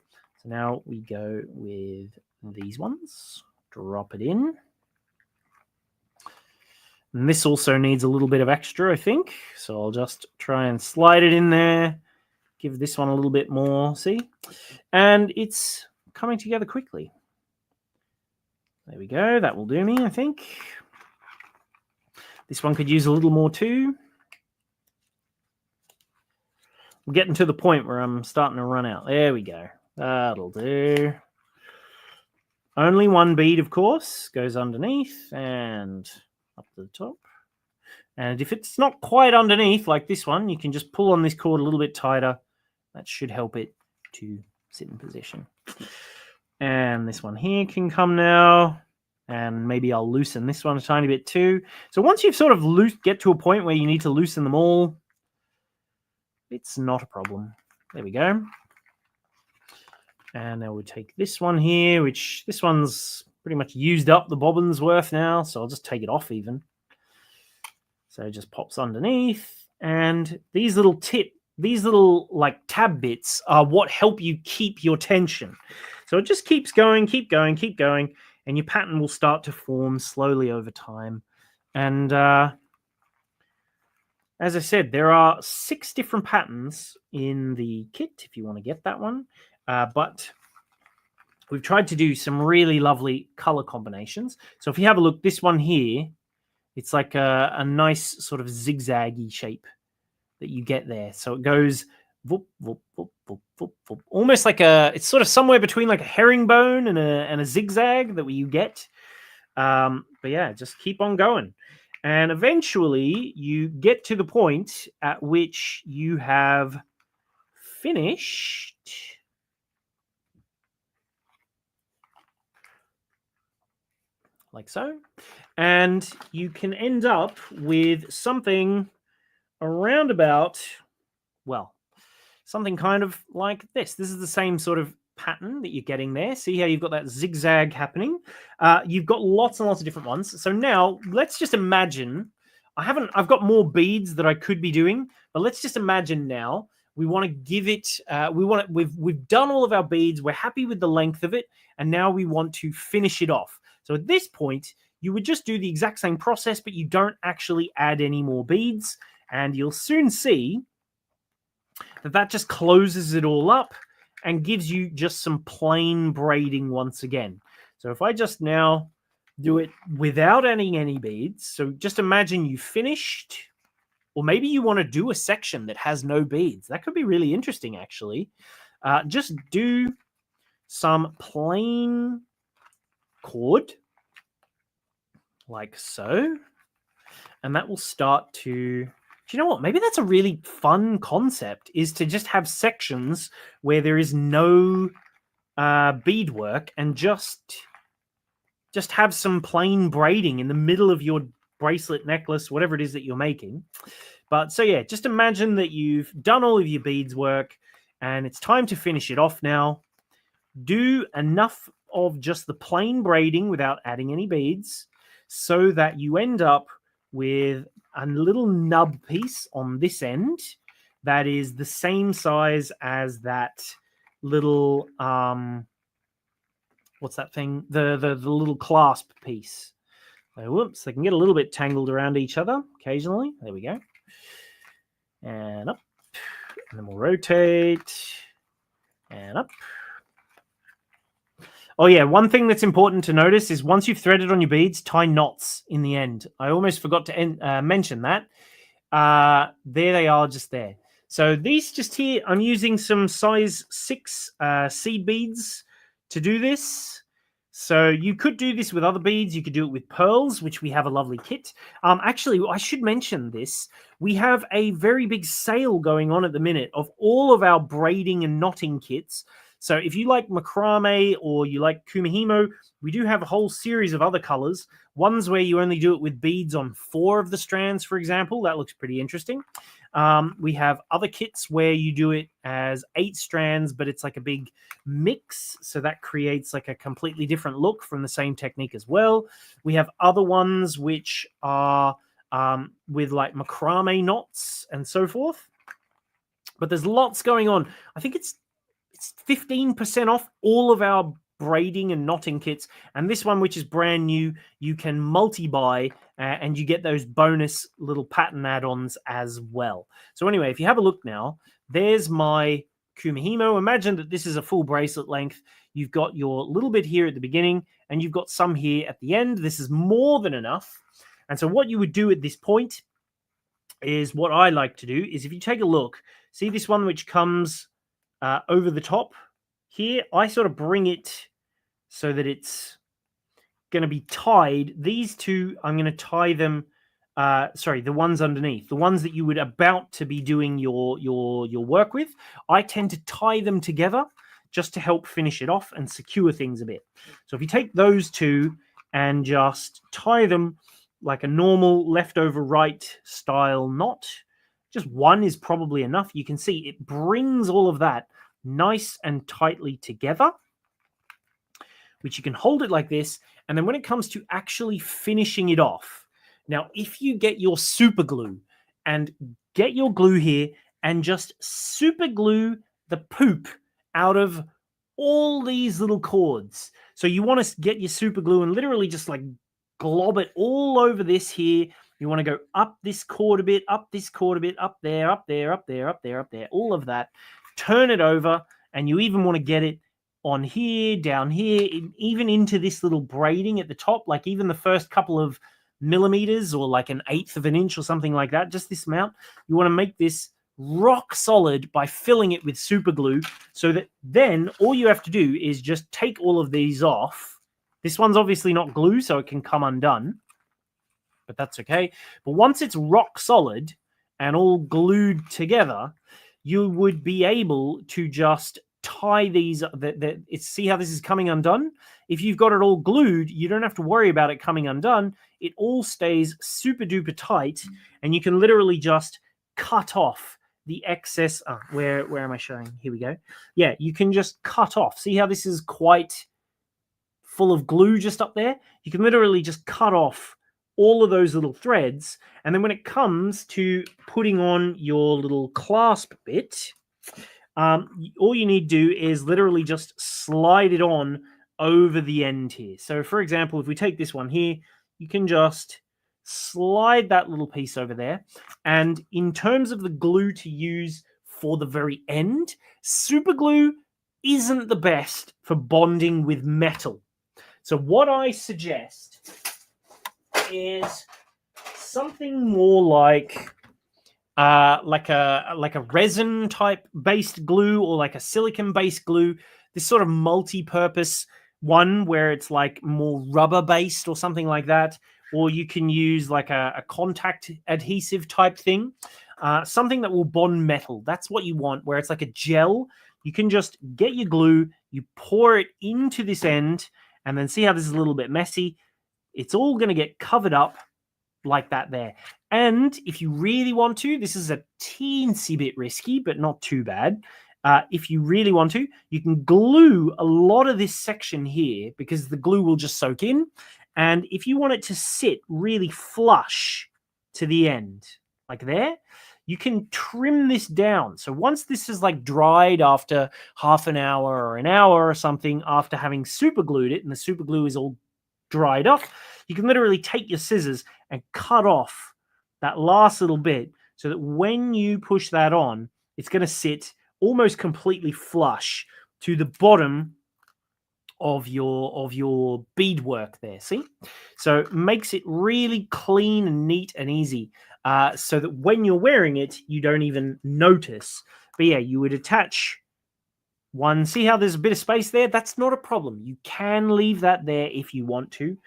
Speaker 1: So now we go with these ones. Drop it in. And this also needs a little bit of extra, I think. So I'll just try and slide it in there. Give this one a little bit more, see? And it's coming together quickly. There we go. That will do me, I think. This one could use a little more too. We're getting to the point where I'm starting to run out. There we go. That'll do. Only one bead, of course, goes underneath and up to the top. And if it's not quite underneath like this one, you can just pull on this cord a little bit tighter. That should help it to sit in position. And this one here can come now. And maybe I'll loosen this one a tiny bit too. So once you've sort of get to a point where you need to loosen them all, it's not a problem. There we go. And now we'll take this one here, which this one's pretty much used up the bobbin's worth now. So I'll just take it off even. So it just pops underneath. And these little like tab bits are what help you keep your tension. So it just keeps going, keep going, keep going. And your pattern will start to form slowly over time. And as I said, there are 6 different patterns in the kit if you want to get that one. But we've tried to do some really lovely color combinations. So if you have a look, this one here, it's like a nice sort of zigzaggy shape that you get there. So it goes whoop, whoop, whoop, whoop, whoop, whoop. Almost like it's sort of somewhere between like a herringbone and a zigzag that you get. But yeah, just keep on going. And eventually you get to the point at which you have finished like so. And you can end up with something around about, well, something kind of like this. This is the same sort of pattern that you're getting there. See how you've got that zigzag happening? You've got lots and lots of different ones. So now let's just imagine, I've got more beads that I could be doing, but let's just imagine now we want to give it, we've done all of our beads. We're happy with the length of it. And now we want to finish it off. So at this point, you would just do the exact same process, but you don't actually add any more beads. And you'll soon see that just closes it all up and gives you just some plain braiding once again. So if I just now do it without adding any beads, so just imagine you finished, or maybe you want to do a section that has no beads. That could be really interesting, actually. just do some plain cord like so, and that will start to... Do you know what? Maybe that's a really fun concept, is to just have sections where there is no beadwork and just have some plain braiding in the middle of your bracelet, necklace, whatever it is that you're making. But so yeah, just imagine that you've done all of your beads work and it's time to finish it off now. Do enough of just the plain braiding without adding any beads so that you end up with a little nub piece on this end that is the same size as that little what's that thing? The little clasp piece. So, whoops, they can get a little bit tangled around each other occasionally. There we go. And up. And then we'll rotate. And up. Oh yeah, one thing that's important to notice is once you've threaded on your beads, tie knots in the end. I almost forgot to mention that. There they are, just there. So these just here, I'm using some size 6 seed beads to do this. So you could do this with other beads. You could do it with pearls, which we have a lovely kit. Actually, I should mention this. We have a very big sale going on at the minute of all of our braiding and knotting kits. So if you like macrame or you like Kumihimo, we do have a whole series of other colors. Ones where you only do it with beads on 4 of the strands, for example. That looks pretty interesting. We have other kits where you do it as 8 strands, but it's like a big mix. So that creates like a completely different look from the same technique as well. We have other ones which are with like macrame knots and so forth. But there's lots going on. I think it's 15% off all of our braiding and knotting kits, and this one, which is brand new, you can multi-buy and you get those bonus little pattern add-ons as well. So anyway, if you have a look now, there's my Kumihimo. Imagine that this is a full bracelet length. You've got your little bit here at the beginning and you've got some here at the end. This is more than enough. And so what you would do at this point is, what I like to do is, if you take a look, see this one which comes over the top here, I sort of bring it so that it's going to be tied. These two, I'm going to tie them, sorry, the ones underneath, the ones that you would about to be doing your work with, I tend to tie them together just to help finish it off and secure things a bit. So if you take those two and just tie them like a normal leftover right style knot, just one is probably enough. You can see it brings all of that nice and tightly together, which you can hold it like this. And then when it comes to actually finishing it off, now if you get your super glue and get your glue here and just super glue the poop out of all these little cords. So you want to get your super glue and literally just like glob it all over this here. You want to go up this cord a bit, up this cord a bit, up there, up there, up there, up there, up there, all of that. Turn it over, and you even want to get it on here, down here, even into this little braiding at the top, like even the first couple of millimeters or like 1/8 of an inch or something like that, just this amount. You want to make this rock solid by filling it with super glue, so that then all you have to do is just take all of these off. This one's obviously not glue, so it can come undone, but that's okay. But once it's rock solid and all glued together, you would be able to just tie these. See how this is coming undone? If you've got it all glued, you don't have to worry about it coming undone. It all stays super duper tight, and you can literally just cut off the excess. Where am I showing? Here we go. Yeah, you can just cut off. See how this is quite full of glue just up there? You can literally just cut off all of those little threads, and then when it comes to putting on your little clasp bit, all you need to do is literally just slide it on over the end here. So for example, if we take this one here, you can just slide that little piece over there. And in terms of the glue to use for the very end, super glue isn't the best for bonding with metal. So what I suggest is something more like like a resin type based glue or like a silicon based glue. This sort of multi-purpose one where it's like more rubber based or something like that. Or you can use like a contact adhesive type thing, something that will bond metal. That's what you want, where it's like a gel. You can just get your glue, you pour it into this end, and then see how this is a little bit messy. It's all going to get covered up like that there. And if you really want to, this is a teensy bit risky, but not too bad. If you really want to, you can glue a lot of this section here because the glue will just soak in. And if you want it to sit really flush to the end, like there, you can trim this down. So once this is like dried after half an hour or an hour or something after having super glued it and the super glue is all dried up, you can literally take your scissors and cut off that last little bit so that when you push that on, it's going to sit almost completely flush to the bottom of your beadwork there. See? So it makes it really clean and neat and easy, so that when you're wearing it, you don't even notice. But yeah, you would attach one. See how there's a bit of space there? That's not a problem. You can leave that there if you want to.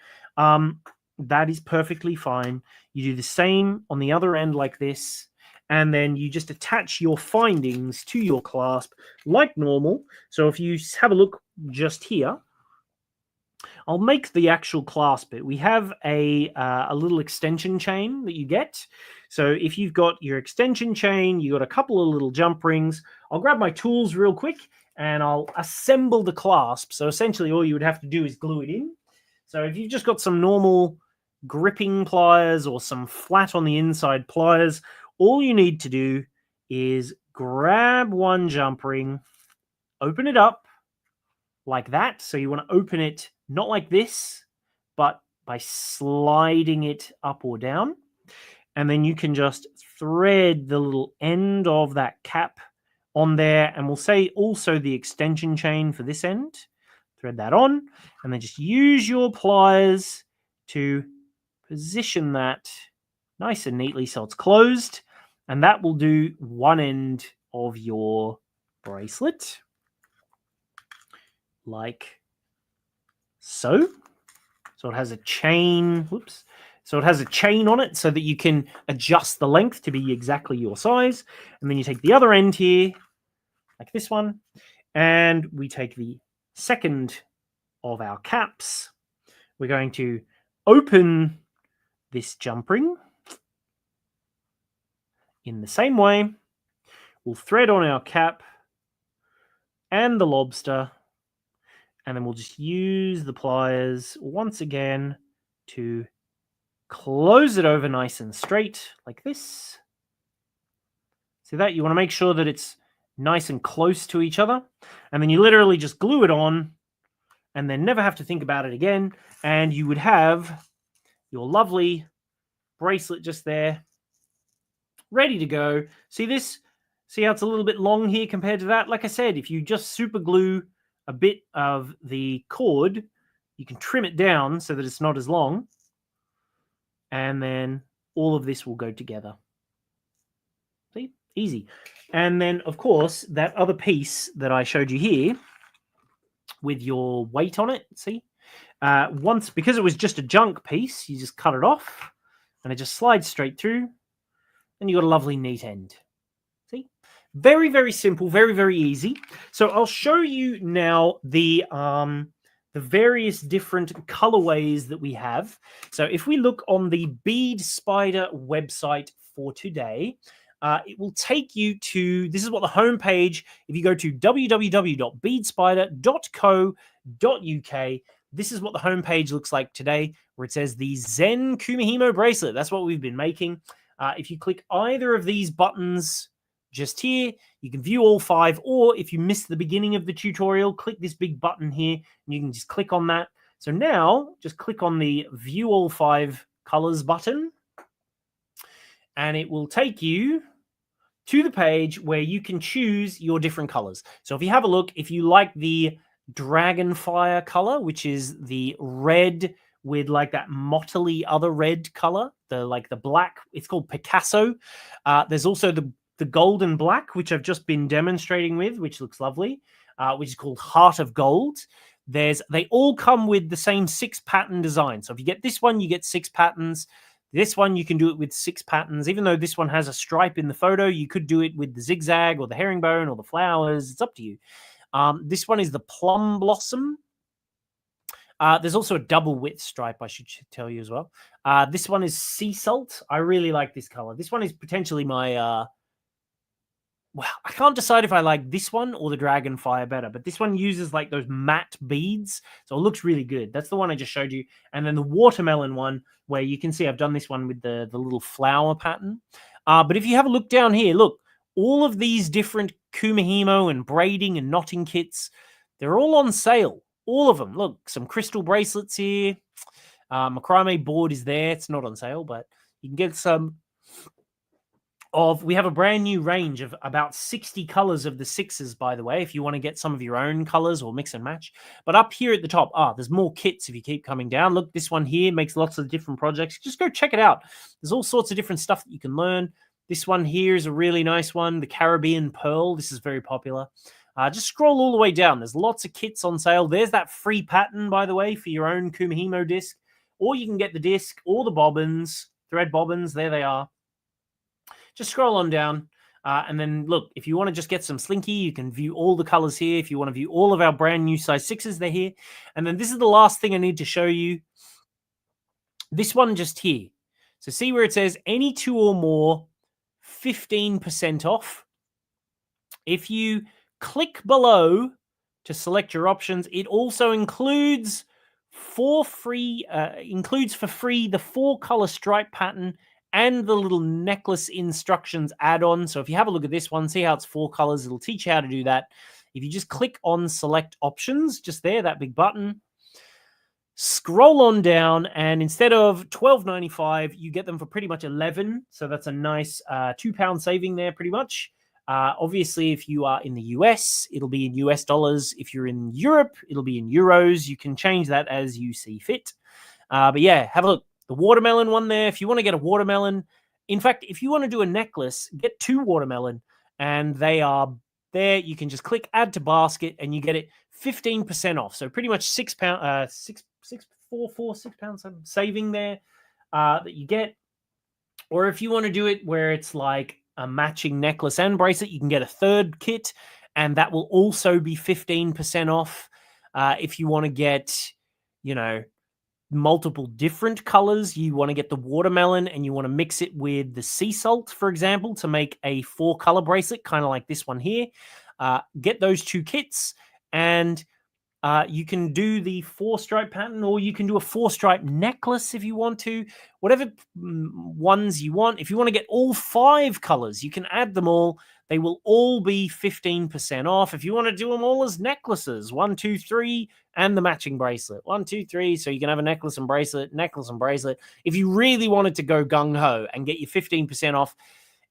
Speaker 1: That is perfectly fine. You do the same on the other end like this, and then you just attach your findings to your clasp like normal. So if you have a look just here, I'll make the actual clasp bit. We have a little extension chain that you get. So if you've got your extension chain, you got a couple of little jump rings. I'll grab my tools real quick and I'll assemble the clasp. So essentially all you would have to do is glue it in. So if you've just got some normal gripping pliers or some flat on the inside pliers, all you need to do is grab one jump ring, open it up like that. So you want to open it not like this, but by sliding it up or down. And then you can just thread the little end of that cap on there. And we'll say also the extension chain for this end. Thread that on, and then just use your pliers to position that nice and neatly so it's closed. And that will do one end of your bracelet, like so. So it has a chain, whoops. So it has a chain on it so that you can adjust the length to be exactly your size. And then you take the other end here, like this one, and we take the second of our caps. We're going to open this jump ring in the same way. We'll thread on our cap and the lobster, and then we'll just use the pliers once again to close it over nice and straight like this. See that? You want to make sure that it's nice and close to each other, and then you literally just glue it on and then never have to think about it again, and you would have your lovely bracelet just there ready to go. See this? See how it's a little bit long here compared to that? Like I said, if you just super glue a bit of the cord, you can trim it down so that it's not as long, and then all of this will go together. See? Easy. And then, of course, that other piece that I showed you here with your weight on it, see? Once, because it was just a junk piece, you just cut it off, and it just slides straight through, and you got a lovely neat end. See? Very, very simple, very, very easy. So I'll show you now the various different colorways that we have. So if we look on the Bead Spider website for today, it will take you to, this is what the homepage, if you go to www.beadspider.co.uk, this is what the homepage looks like today, where it says the Zen Kumihimo bracelet. That's what we've been making. If you click either of these buttons just here, you can view all 5, or if you missed the beginning of the tutorial, click this big button here, and you can just click on that. So now, just click on the View All 5 Colors button, and it will take you to the page where you can choose your different colors. So if you have a look, if you like the Dragonfire color, which is the red with like that mottly other red color, the black. It's called Picasso. There's also the gold and black, which I've just been demonstrating with, which looks lovely, which is called Heart of Gold. They all come with the same 6 pattern design. So if you get this one, you get 6 patterns. This one, you can do it with 6 patterns. Even though this one has a stripe in the photo, you could do it with the zigzag or the herringbone or the flowers. It's up to you. This one is the plum blossom. There's also a double width stripe, I should tell you as well. This one is sea salt. I really like this color. This one is potentially my... well, I can't decide if I like this one or the Dragonfire better, but this one uses like those matte beads, so it looks really good. That's the one I just showed you. And then the watermelon one, where you can see I've done this one with the little flower pattern. But if you have a look down here, look, all of these different Kumihimo and braiding and knotting kits, they're all on sale. All of them. Look, some crystal bracelets here. Macrame board is there. It's not on sale, but you can get some... We have a brand new range of about 60 colors of the 6s, by the way, if you want to get some of your own colors or mix and match. But up here at the top, there's more kits if you keep coming down. Look, this one here makes lots of different projects. Just go check it out. There's all sorts of different stuff that you can learn. This one here is a really nice one, the Caribbean Pearl. This is very popular. Just scroll all the way down. There's lots of kits on sale. There's that free pattern, by the way, for your own Kumihimo disc. Or you can get the disc or the bobbins, thread bobbins. There they are. Just scroll on down, and then look, if you want to just get some Slinky, you can view all the colors here. If you want to view all of our brand new size 6s, they're here. And then this is the last thing I need to show you. This one just here. So see where it says any 2 or more, 15% off. If you click below to select your options, it also includes for free the 4-color stripe pattern and the little necklace instructions add-on. So if you have a look at this one, see how it's 4 colors, it'll teach you how to do that. If you just click on select options, just there, that big button, scroll on down, and instead of $12.95, you get them for pretty much $11. So that's a nice £2 saving there, pretty much. Obviously, if you are in the US, it'll be in US dollars. If you're in Europe, it'll be in euros. You can change that as you see fit. But yeah, have a look. The watermelon one there, if you want to get a watermelon. In fact, if you want to do a necklace, get 2 watermelon, and they are there. You can just click add to basket, and you get it 15% off. So pretty much £6, £6 saving there that you get. Or if you want to do it where it's like a matching necklace and bracelet, you can get a 3rd kit, and that will also be 15% off. If you want to get, multiple different colors, you want to get the watermelon and you want to mix it with the sea salt, for example, to make a 4-color bracelet, kind of like this one here. Get those 2 kits, and you can do the 4-stripe pattern, or you can do a 4-stripe necklace if you want to, whatever ones you want. If you want to get all 5 colors, you can add them all. They will all be 15% off. If you want to do them all as necklaces, 1, 2, 3, and the matching bracelet, 1, 2, 3. So you can have a necklace and bracelet, necklace and bracelet. If you really wanted to go gung-ho and get your 15% off,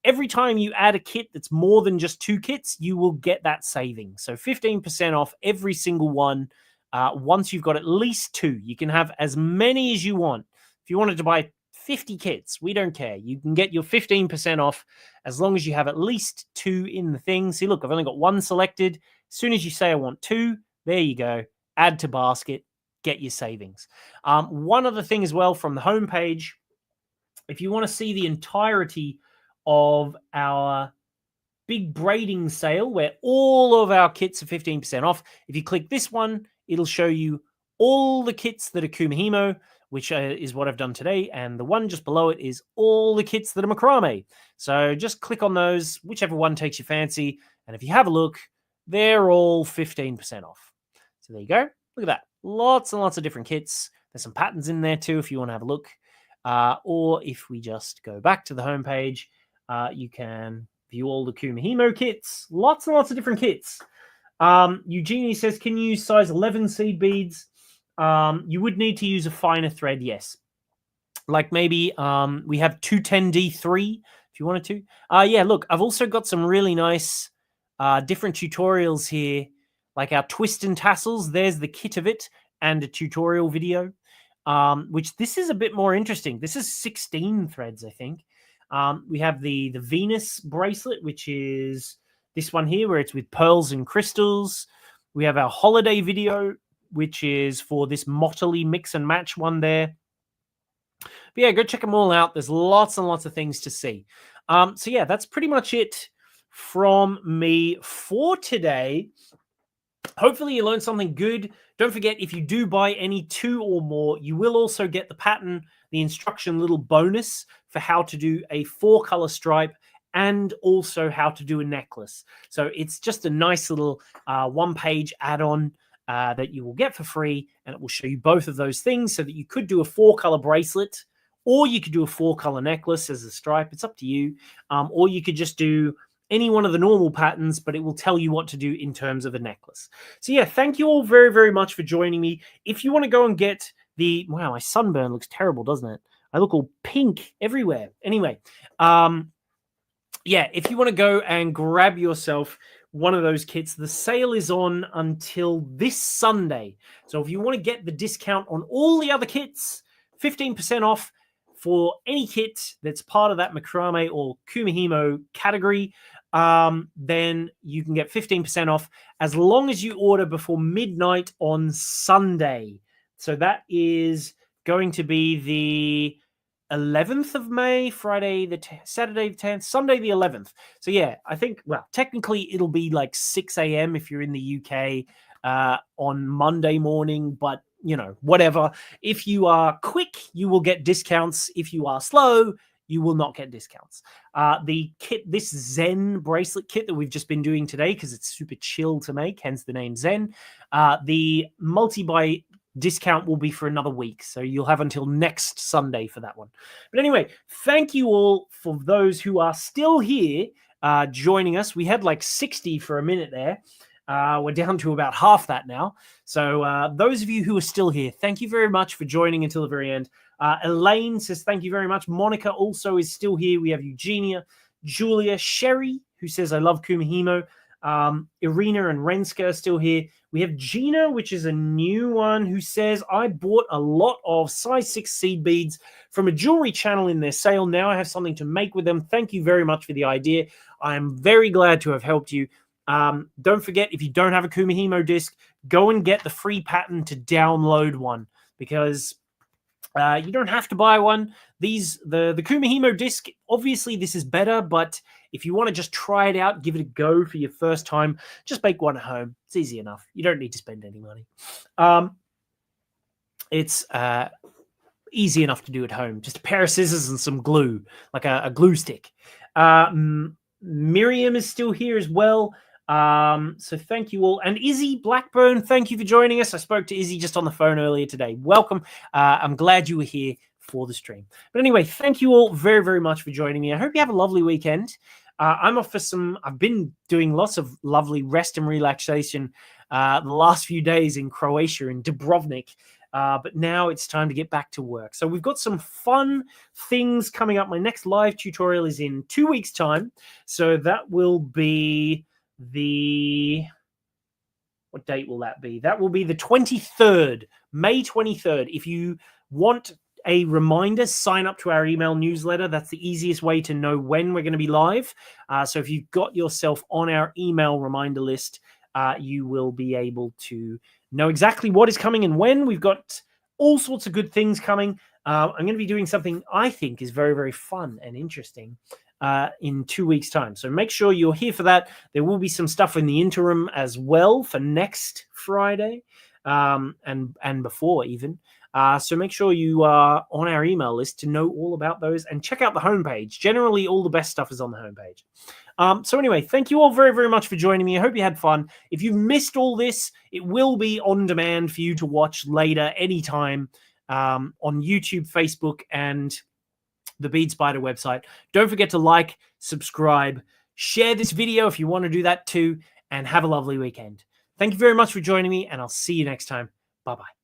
Speaker 1: every time you add a kit that's more than just 2 kits, you will get that saving. So 15% off every single one. Once you've got at least 2, you can have as many as you want. If you wanted to buy 50 kits, we don't care. You can get your 15% off as long as you have at least 2 in the thing. See, look, I've only got 1 selected. As soon as you say I want 2, there you go. Add to basket, get your savings. One other thing as well from the homepage, if you want to see the entirety of our big braiding sale where all of our kits are 15% off, if you click this one, it'll show you all the kits that are Kumihimo, which is what I've done today, and the one just below it is all the kits that are macrame. So just click on those, whichever one takes your fancy, and if you have a look, they're all 15% off. So there you go. Look at that. Lots and lots of different kits. There's some patterns in there too if you want to have a look. Or if we just go back to the homepage, you can view all the Kumihimo kits. Lots and lots of different kits. Eugenie says, can you use size 11 seed beads? You would need to use a finer thread, yes. Like maybe we have 210D3 if you wanted to. Yeah, look, I've also got some really nice different tutorials here, like our twist and tassels. There's the kit of it and a tutorial video. which this is a bit more interesting. This is 16 threads, I think. We have the Venus bracelet, which is this one here, where it's with pearls and crystals. We have our holiday video, which is for this motley mix and match one there. But yeah, go check them all out. There's lots and lots of things to see. So yeah, that's pretty much it from me for today. Hopefully you learned something good. Don't forget, if you do buy any 2 or more, you will also get the pattern, the instruction little bonus for how to do a 4-color stripe and also how to do a necklace. So it's just a nice little 1-page add-on that you will get for free, and it will show you both of those things so that you could do a 4-color bracelet, or you could do a 4-color necklace as a stripe. It's up to you. Or you could just do any one of the normal patterns, but it will tell you what to do in terms of a necklace. So yeah, thank you all very, very much for joining me. If you want to go and get the... Wow, my sunburn looks terrible, doesn't it? I look all pink everywhere. Anyway, yeah, if you want to go and grab yourself one of those kits, the sale is on until this Sunday. So if you want to get the discount on all the other kits, 15% off for any kit that's part of that macrame or Kumihimo category, then you can get 15% off as long as you order before midnight on Sunday. So that is going to be the 11th of May, Friday, Saturday the 10th, Sunday the 11th. So yeah, I think, well, technically it'll be like 6 a.m. if you're in the UK on Monday morning, but you know, whatever. If you are quick, you will get discounts. If you are slow, you will not get discounts. The kit, this Zen bracelet kit that we've just been doing today, because it's super chill to make, hence the name Zen. The multi-buy discount will be for another week, so you'll have until next Sunday for that one. But anyway, thank you all for those who are still here joining us. We had like 60 for a minute there. We're down to about half that now. So those of you who are still here, thank you very much for joining until the very end. Elaine says thank you very much. Monica also is still here. We have Eugenia, Julia, Sherry, who says I love Kumihimo. Irina and Renska are still here. We have Gina, which is a new one, who says, I bought a lot of size 6 seed beads from a jewelry channel in their sale. Now I have something to make with them. Thank you very much for the idea. I am very glad to have helped you. Don't forget, if you don't have a Kumihimo disc, go and get the free pattern to download one, because you don't have to buy one. The Kumihimo disc, obviously this is better, but if you want to just try it out, give it a go for your first time, just make one at home. It's easy enough. You don't need to spend any money. It's easy enough to do at home. Just a pair of scissors and some glue, like a glue stick. Miriam is still here as well. So thank you all. And Izzy Blackburn, thank you for joining us. I spoke to Izzy just on the phone earlier today. Welcome. I'm glad you were here for the stream. But anyway, thank you all very, very much for joining me. I hope you have a lovely weekend. I'm off for I've been doing lots of lovely rest and relaxation the last few days in Croatia, in Dubrovnik. But now it's time to get back to work. So we've got some fun things coming up. My next live tutorial is in 2 weeks' time. So that will be what date will that be? That will be the 23rd, May 23rd. If you want a reminder, sign up to our email newsletter. That's the easiest way to know when we're going to be live. So if you've got yourself on our email reminder list, you will be able to know exactly what is coming and when. We've got all sorts of good things coming. I'm going to be doing something I think is very, very fun and interesting in 2 weeks' time. So make sure you're here for that. There will be some stuff in the interim as well for next Friday and before even. So make sure you are on our email list to know all about those, and check out the homepage. Generally, all the best stuff is on the homepage. So anyway, thank you all very, very much for joining me. I hope you had fun. If you've missed all this, it will be on demand for you to watch later, anytime, on YouTube, Facebook, and the Bead Spider website. Don't forget to like, subscribe, share this video if you want to do that too, and have a lovely weekend. Thank you very much for joining me, and I'll see you next time. Bye-bye.